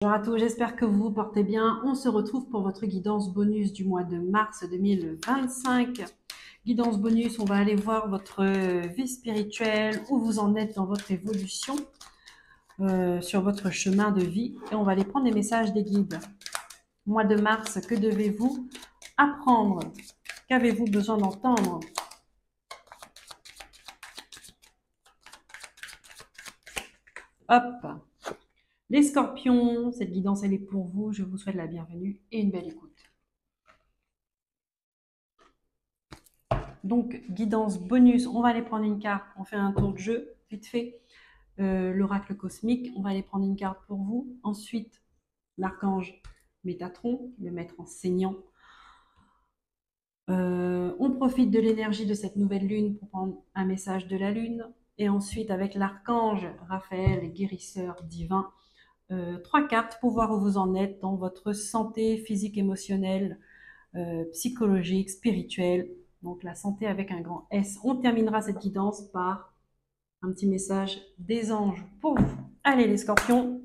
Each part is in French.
Bonjour à tous, j'espère que vous vous portez bien. On se retrouve pour votre guidance bonus du mois de mars 2025. Guidance bonus, on va aller voir votre vie spirituelle, où vous en êtes dans votre évolution sur votre chemin de vie. Et on va aller prendre les messages des guides. Mois de mars, que devez-vous apprendre? Qu'avez-vous besoin d'entendre? Hop! Les scorpions, cette guidance elle est pour vous. Je vous souhaite la bienvenue et une belle écoute. Donc, guidance bonus, on va aller prendre une carte, on fait un tour de jeu, vite fait. L'oracle cosmique, on va aller prendre une carte pour vous. Ensuite, l'archange Métatron, le maître enseignant. On profite de l'énergie de cette nouvelle lune pour prendre un message de la lune. Et ensuite, avec l'archange Raphaël, guérisseur divin, 3 cartes pour voir où vous en êtes dans votre santé physique, émotionnelle, psychologique, spirituelle. Donc la santé avec un grand S. On terminera cette guidance par un petit message des anges pour vous. Allez les scorpions,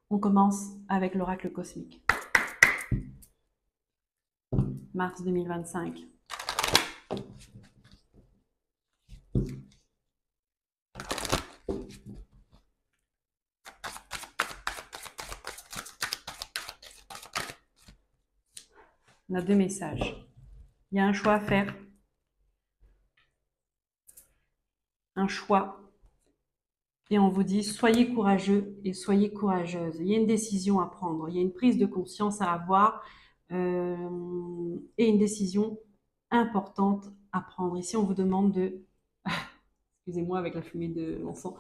on commence avec l'oracle cosmique. Mars 2025. On a 2 messages. Il y a un choix à faire. Un choix. Et on vous dit, soyez courageux et soyez courageuse. Il y a une décision à prendre. Il y a une prise de conscience à avoir et une décision importante à prendre. Ici, on vous demande de... Excusez-moi avec la fumée de l'encens.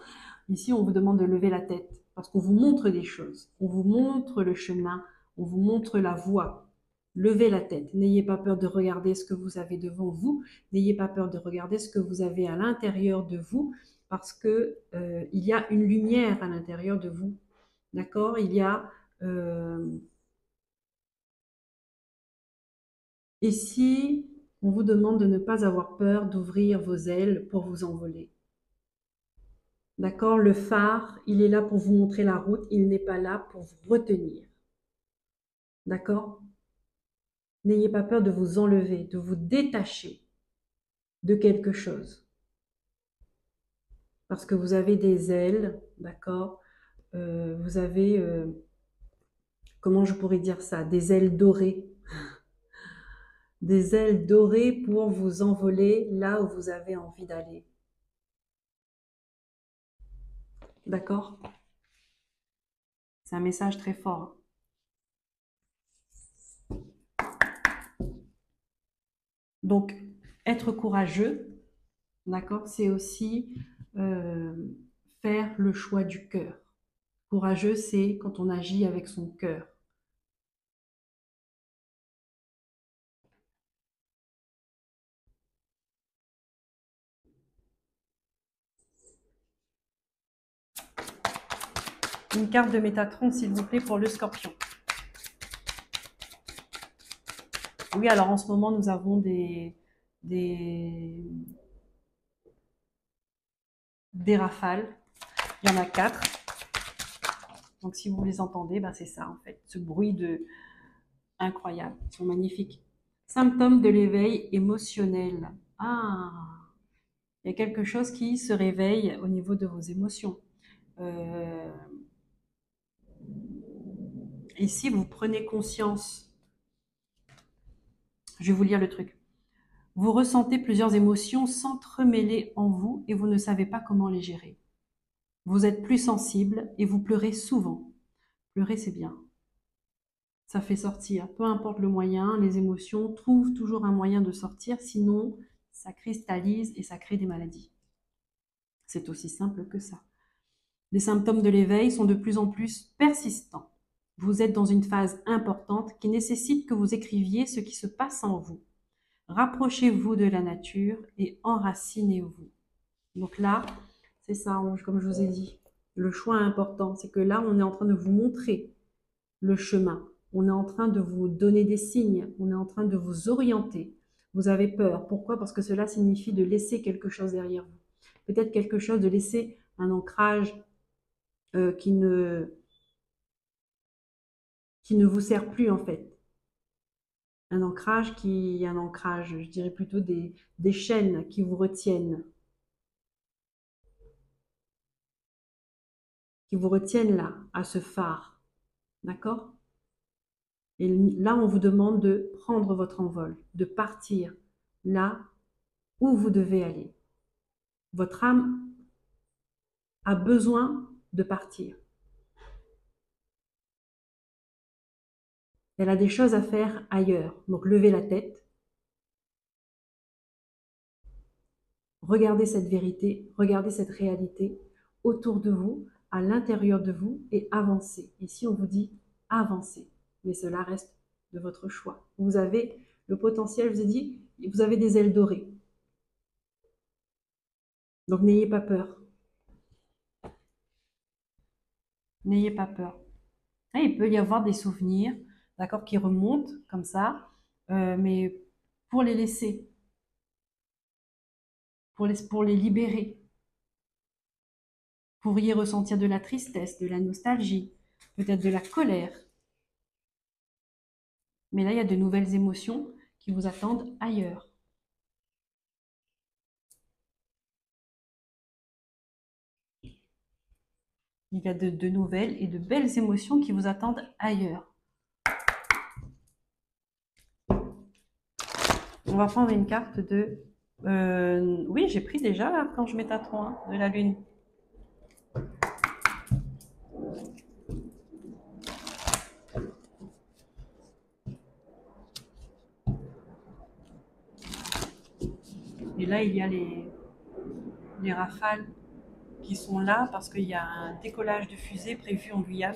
Ici, on vous demande de lever la tête parce qu'on vous montre des choses. On vous montre le chemin. On vous montre la voie. Levez la tête. N'ayez pas peur de regarder ce que vous avez devant vous. N'ayez pas peur de regarder ce que vous avez à l'intérieur de vous parce que il y a une lumière à l'intérieur de vous. D'accord? Il y a... Ici, on vous demande de ne pas avoir peur d'ouvrir vos ailes pour vous envoler. D'accord? Le phare, il est là pour vous montrer la route. Il n'est pas là pour vous retenir. D'accord? N'ayez pas peur de vous enlever, de vous détacher de quelque chose. Parce que vous avez des ailes, d'accord? Vous avez, comment je pourrais dire ça? Des ailes dorées. Des ailes dorées pour vous envoler là où vous avez envie d'aller. D'accord? C'est un message très fort. Donc, être courageux, d'accord, c'est aussi faire le choix du cœur. Courageux, c'est quand on agit avec son cœur. Une carte de Métatron, s'il vous plaît, pour le scorpion. Oui, alors en ce moment, nous avons des rafales. Il y en a 4. Donc, si vous les entendez, ben, c'est ça, en fait. Ce bruit de incroyable. Ils sont magnifiques. Symptômes de l'éveil émotionnel. Ah, il y a quelque chose qui se réveille au niveau de vos émotions. Ici, vous prenez conscience. Je vais vous lire le truc. Vous ressentez plusieurs émotions s'entremêler en vous et vous ne savez pas comment les gérer. Vous êtes plus sensible et vous pleurez souvent. Pleurer, c'est bien. Ça fait sortir. Peu importe le moyen, les émotions trouvent toujours un moyen de sortir, sinon ça cristallise et ça crée des maladies. C'est aussi simple que ça. Les symptômes de l'éveil sont de plus en plus persistants. Vous êtes dans une phase importante qui nécessite que vous écriviez ce qui se passe en vous. Rapprochez-vous de la nature et enracinez-vous. Donc là, c'est ça, comme je vous ai dit. Le choix important, c'est que là, on est en train de vous montrer le chemin. On est en train de vous donner des signes. On est en train de vous orienter. Vous avez peur. Pourquoi? Parce que cela signifie de laisser quelque chose derrière vous. Peut-être quelque chose, de laisser un ancrage qui ne qui ne vous sert plus en fait. Un ancrage, je dirais plutôt des chaînes qui vous retiennent là, à ce phare. D'accord? Et là, on vous demande de prendre votre envol, de partir là où vous devez aller. Votre âme a besoin de partir. Elle a des choses à faire ailleurs. Donc, levez la tête, regardez cette vérité, regardez cette réalité autour de vous, à l'intérieur de vous et avancez. Ici, on vous dit avancez, mais cela reste de votre choix. Vous avez le potentiel, je vous ai dit, vous avez des ailes dorées. Donc, n'ayez pas peur. N'ayez pas peur. Et il peut y avoir des souvenirs, d'accord, qui remontent comme ça, mais pour les laisser, pour les libérer. Vous pourriez ressentir de la tristesse, de la nostalgie, peut-être de la colère. Mais là, il y a de nouvelles émotions qui vous attendent ailleurs. Il y a de nouvelles et de belles émotions qui vous attendent ailleurs. On va prendre une carte de... oui, j'ai pris déjà l'archange Métatron hein, de la Lune. Et là, il y a les rafales qui sont là parce qu'il y a un décollage de fusée prévu en Guyane.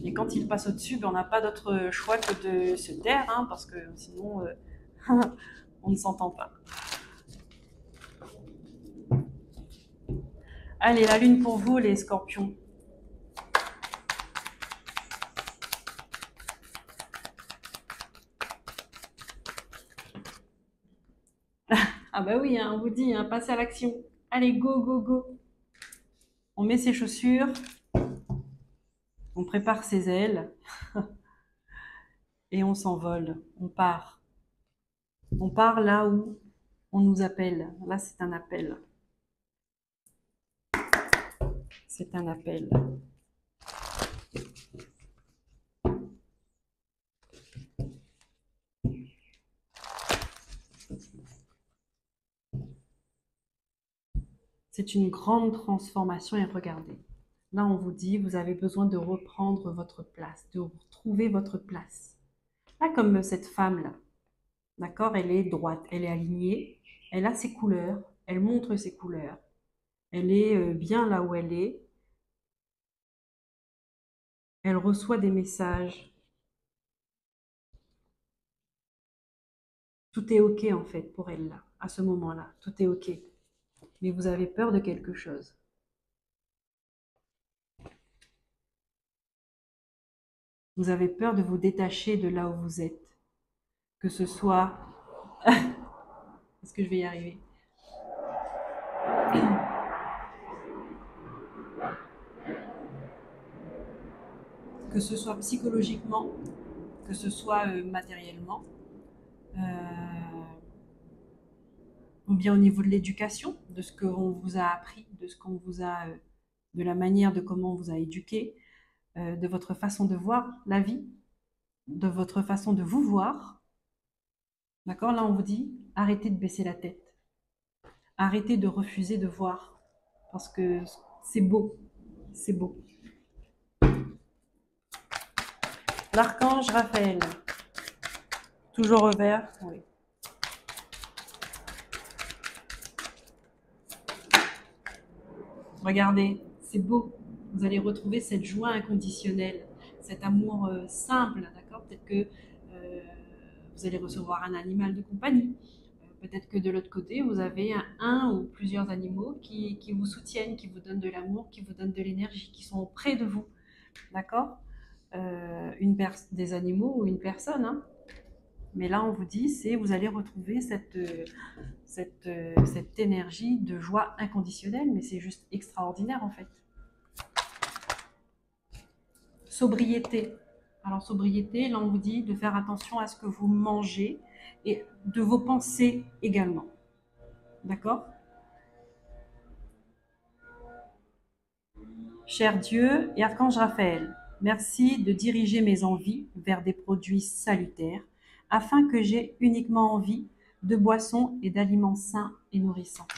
Et quand il passe au-dessus, ben, on n'a pas d'autre choix que de se taire, hein, parce que sinon, on ne s'entend pas. Allez, la lune pour vous, les scorpions. Ah bah oui, hein, on vous dit, hein, passez à l'action. Allez, go, go, go. On met ses chaussures, on prépare ses ailes et on s'envole. On part. On part là où on nous appelle. Là, c'est un appel. C'est un appel. C'est une grande transformation et regardez. Là, on vous dit, vous avez besoin de reprendre votre place, de retrouver votre place. Là, comme cette femme-là, d'accord, elle est droite, elle est alignée, elle a ses couleurs, elle montre ses couleurs. Elle est bien là où elle est. Elle reçoit des messages. Tout est OK en fait pour elle là, à ce moment-là. Tout est OK. Mais vous avez peur de quelque chose. Vous avez peur de vous détacher de là où vous êtes. Que ce soit... Est-ce que je vais y arriver? Que ce soit psychologiquement, que ce soit matériellement, ou bien au niveau de l'éducation, de ce qu'on vous a appris, de ce qu'on vous a, de la manière de comment on vous a éduqué, de votre façon de voir la vie, de votre façon de vous voir. D'accord? Là, on vous dit, arrêtez de baisser la tête. Arrêtez de refuser de voir. Parce que c'est beau. C'est beau. L'archange Raphaël. Toujours au vert. Oui. Regardez, c'est beau. Vous allez retrouver cette joie inconditionnelle, cet amour simple, d'accord? Peut-être que vous allez recevoir un animal de compagnie. Peut-être que de l'autre côté, vous avez un ou plusieurs animaux qui vous soutiennent, qui vous donnent de l'amour, qui vous donnent de l'énergie, qui sont près de vous, d'accord? des animaux ou une personne, hein. Mais là, on vous dit, c'est vous allez retrouver cette énergie de joie inconditionnelle, mais c'est juste extraordinaire en fait. Sobriété. Alors, sobriété, là, on vous dit de faire attention à ce que vous mangez et de vos pensées également. D'accord? Cher Dieu et Archange Raphaël, merci de diriger mes envies vers des produits salutaires afin que j'aie uniquement envie de boissons et d'aliments sains et nourrissants.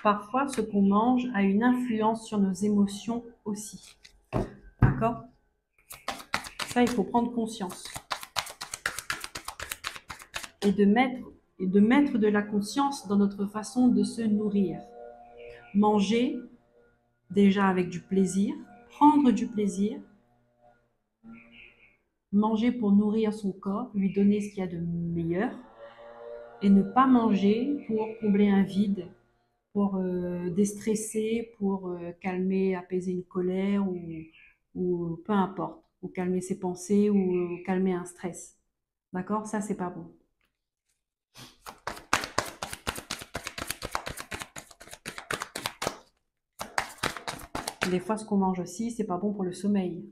Parfois, ce qu'on mange a une influence sur nos émotions aussi. D'accord? Ça, il faut prendre conscience. Et de mettre de la conscience dans notre façon de se nourrir. Manger déjà avec du plaisir, prendre du plaisir, manger pour nourrir son corps, lui donner ce qu'il y a de meilleur, et ne pas manger pour combler un vide, pour déstresser, pour calmer, apaiser une colère ou peu importe, ou calmer ses pensées ou calmer un stress. D'accord? Ça, c'est pas bon. Des fois, ce qu'on mange aussi, c'est pas bon pour le sommeil.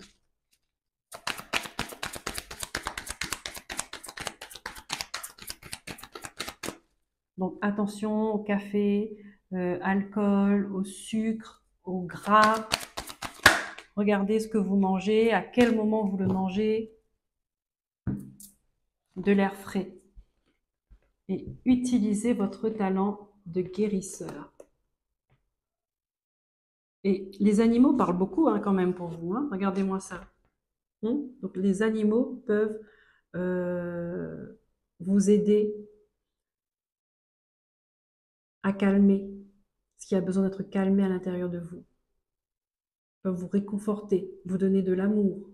Donc attention au café, alcool, au sucre, au gras. Regardez ce que vous mangez, à quel moment vous le mangez. De l'air frais. Et utilisez votre talent de guérisseur. Et les animaux parlent beaucoup hein, quand même pour vous. Hein. Regardez-moi ça. Donc les animaux peuvent vous aider à calmer ce qui a besoin d'être calmé à l'intérieur de vous. Ils peuvent vous réconforter, vous donner de l'amour.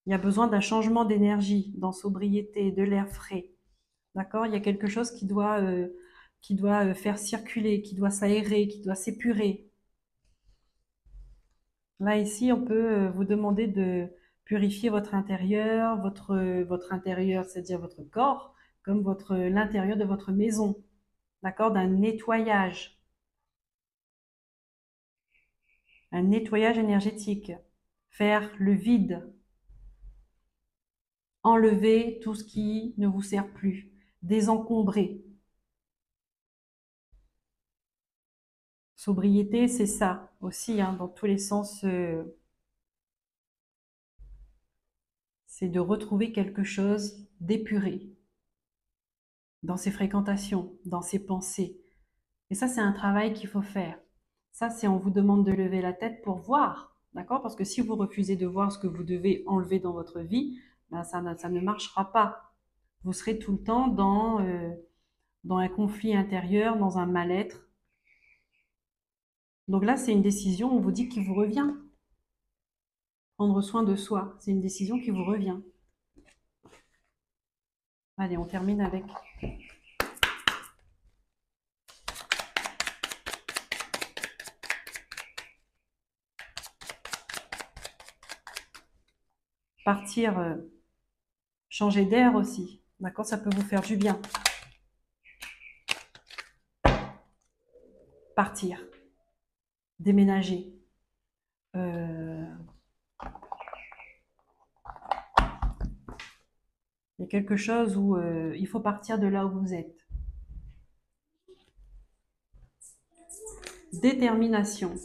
Il y a besoin d'un changement d'énergie, dans sobriété, de l'air frais. D'accord? Il y a quelque chose qui doit faire circuler, qui doit s'aérer, qui doit s'épurer. Là, ici, on peut vous demander de purifier votre intérieur, votre intérieur, c'est-à-dire votre corps, comme l'intérieur de votre maison. D'accord? D'un nettoyage. Un nettoyage énergétique. Faire le vide. Enlever tout ce qui ne vous sert plus. Désencombrer. Sobriété, c'est ça aussi, hein, dans tous les sens. C'est de retrouver quelque chose d'épuré dans ses fréquentations, dans ses pensées. Et ça, c'est un travail qu'il faut faire. Ça, c'est on vous demande de lever la tête pour voir, d'accord? Parce que si vous refusez de voir ce que vous devez enlever dans votre vie, ben ça ne marchera pas. Vous serez tout le temps dans un conflit intérieur, dans un mal-être. Donc là, c'est une décision, on vous dit, qui vous revient. Prendre soin de soi, c'est une décision qui vous revient. Allez, on termine avec partir, changer d'air aussi. D'accord? Ça peut vous faire du bien. Partir, déménager. Il y a quelque chose où il faut partir de là où vous êtes. Détermination.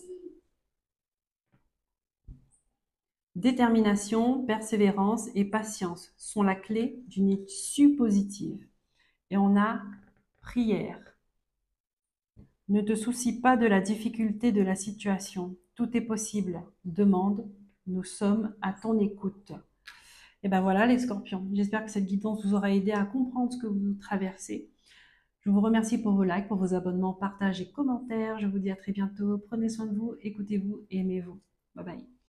Détermination, persévérance et patience sont la clé d'une issue positive. Et on a prière. Ne te soucie pas de la difficulté de la situation. Tout est possible. Demande. Nous sommes à ton écoute. Et ben voilà les scorpions. J'espère que cette guidance vous aura aidé à comprendre ce que vous traversez. Je vous remercie pour vos likes, pour vos abonnements, partages et commentaires. Je vous dis à très bientôt. Prenez soin de vous, écoutez-vous et aimez-vous. Bye bye.